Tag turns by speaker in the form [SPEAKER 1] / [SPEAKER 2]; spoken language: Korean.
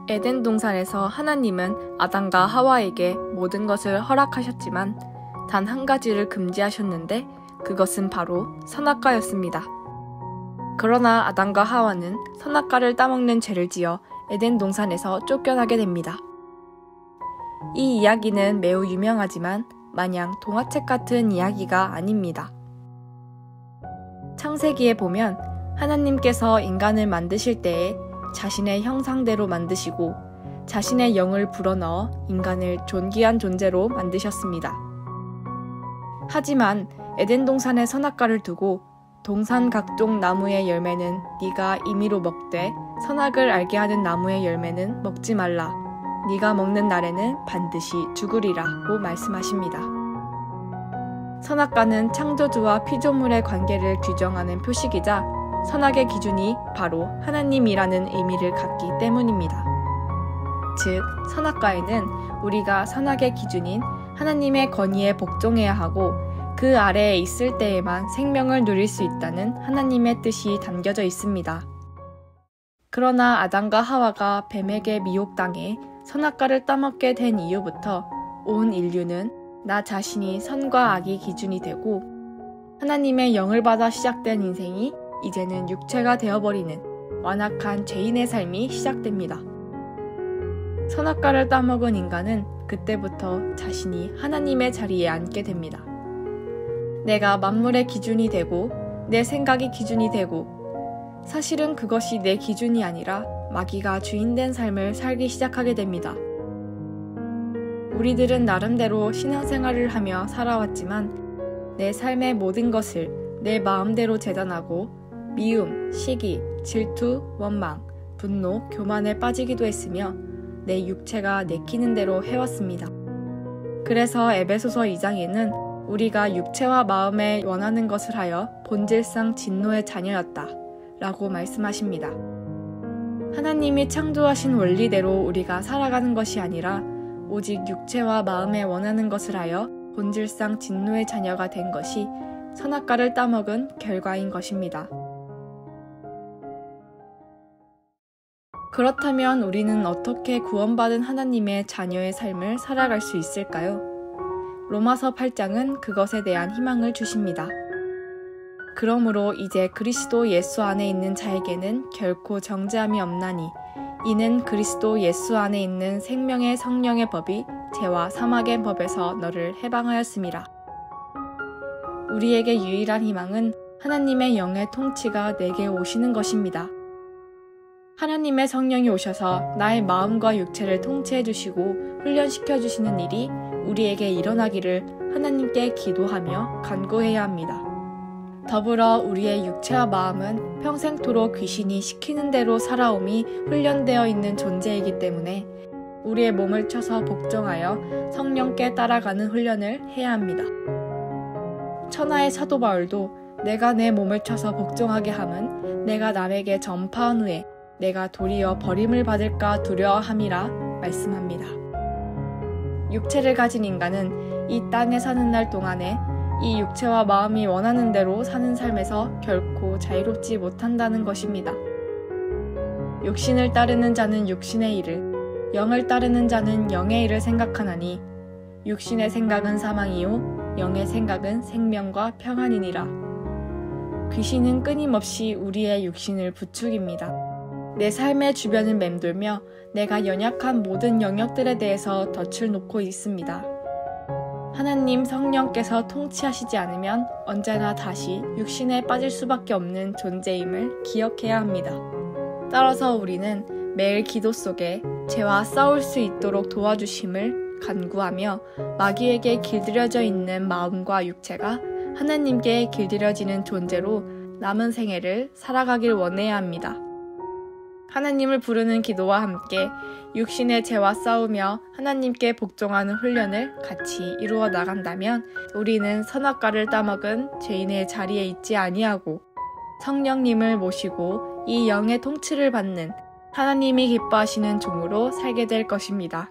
[SPEAKER 1] 에덴 동산에서 하나님은 아담과 하와에게 모든 것을 허락하셨지만 단 한 가지를 금지하셨는데 그것은 바로 선악과였습니다. 그러나 아담과 하와는 선악과를 따먹는 죄를 지어 에덴 동산에서 쫓겨나게 됩니다. 이 이야기는 매우 유명하지만 마냥 동화책 같은 이야기가 아닙니다. 창세기에 보면 하나님께서 인간을 만드실 때에 자신의 형상대로 만드시고 자신의 영을 불어넣어 인간을 존귀한 존재로 만드셨습니다. 하지만 에덴 동산의 선악과를 두고 동산 각종 나무의 열매는 네가 임의로 먹되 선악을 알게 하는 나무의 열매는 먹지 말라. 네가 먹는 날에는 반드시 죽으리라고 말씀하십니다. 선악과는 창조주와 피조물의 관계를 규정하는 표식이자 선악의 기준이 바로 하나님이라는 의미를 갖기 때문입니다. 즉, 선악과에는 우리가 선악의 기준인 하나님의 권위에 복종해야 하고 그 아래에 있을 때에만 생명을 누릴 수 있다는 하나님의 뜻이 담겨져 있습니다. 그러나 아담과 하와가 뱀에게 미혹당해 선악과를 따먹게 된 이후부터 온 인류는 나 자신이 선과 악이 기준이 되고 하나님의 영을 받아 시작된 인생이 이제는 육체가 되어버리는 완악한 죄인의 삶이 시작됩니다. 선악과를 따먹은 인간은 그때부터 자신이 하나님의 자리에 앉게 됩니다. 내가 만물의 기준이 되고 내 생각이 기준이 되고 사실은 그것이 내 기준이 아니라 마귀가 주인된 삶을 살기 시작하게 됩니다. 우리들은 나름대로 신앙생활을 하며 살아왔지만 내 삶의 모든 것을 내 마음대로 재단하고 미움, 시기, 질투, 원망, 분노, 교만에 빠지기도 했으며 내 육체가 내키는 대로 해왔습니다. 그래서 에베소서 2장에는 우리가 육체와 마음에 원하는 것을 하여 본질상 진노의 자녀였다 라고 말씀하십니다. 하나님이 창조하신 원리대로 우리가 살아가는 것이 아니라 오직 육체와 마음에 원하는 것을 하여 본질상 진노의 자녀가 된 것이 선악과를 따먹은 결과인 것입니다. 그렇다면 우리는 어떻게 구원받은 하나님의 자녀의 삶을 살아갈 수 있을까요? 로마서 8장은 그것에 대한 희망을 주십니다. 그러므로 이제 그리스도 예수 안에 있는 자에게는 결코 정죄함이 없나니 이는 그리스도 예수 안에 있는 생명의 성령의 법이 죄와 사망의 법에서 너를 해방하였음이라. 우리에게 유일한 희망은 하나님의 영의 통치가 내게 오시는 것입니다. 하나님의 성령이 오셔서 나의 마음과 육체를 통치해 주시고 훈련시켜 주시는 일이 우리에게 일어나기를 하나님께 기도하며 간구해야 합니다. 더불어 우리의 육체와 마음은 평생토록 귀신이 시키는 대로 살아옴이 훈련되어 있는 존재이기 때문에 우리의 몸을 쳐서 복종하여 성령께 따라가는 훈련을 해야 합니다. 천하의 사도 바울도 내가 내 몸을 쳐서 복종하게 함은 내가 남에게 전파한 후에 내가 도리어 버림을 받을까 두려워함이라 말씀합니다. 육체를 가진 인간은 이 땅에 사는 날 동안에 이 육체와 마음이 원하는 대로 사는 삶에서 결코 자유롭지 못한다는 것입니다. 육신을 따르는 자는 육신의 일을, 영을 따르는 자는 영의 일을 생각하나니 육신의 생각은 사망이요 영의 생각은 생명과 평안이니라. 귀신은 끊임없이 우리의 육신을 부추깁니다. 내 삶의 주변을 맴돌며 내가 연약한 모든 영역들에 대해서 덫을 놓고 있습니다. 하나님 성령께서 통치하시지 않으면 언제나 다시 육신에 빠질 수밖에 없는 존재임을 기억해야 합니다. 따라서 우리는 매일 기도 속에 죄와 싸울 수 있도록 도와주심을 간구하며 마귀에게 길들여져 있는 마음과 육체가 하나님께 길들여지는 존재로 남은 생애를 살아가길 원해야 합니다. 하나님을 부르는 기도와 함께 육신의 죄와 싸우며 하나님께 복종하는 훈련을 같이 이루어 나간다면 우리는 선악과를 따먹은 죄인의 자리에 있지 아니하고 성령님을 모시고 이 영의 통치를 받는 하나님이 기뻐하시는 종으로 살게 될 것입니다.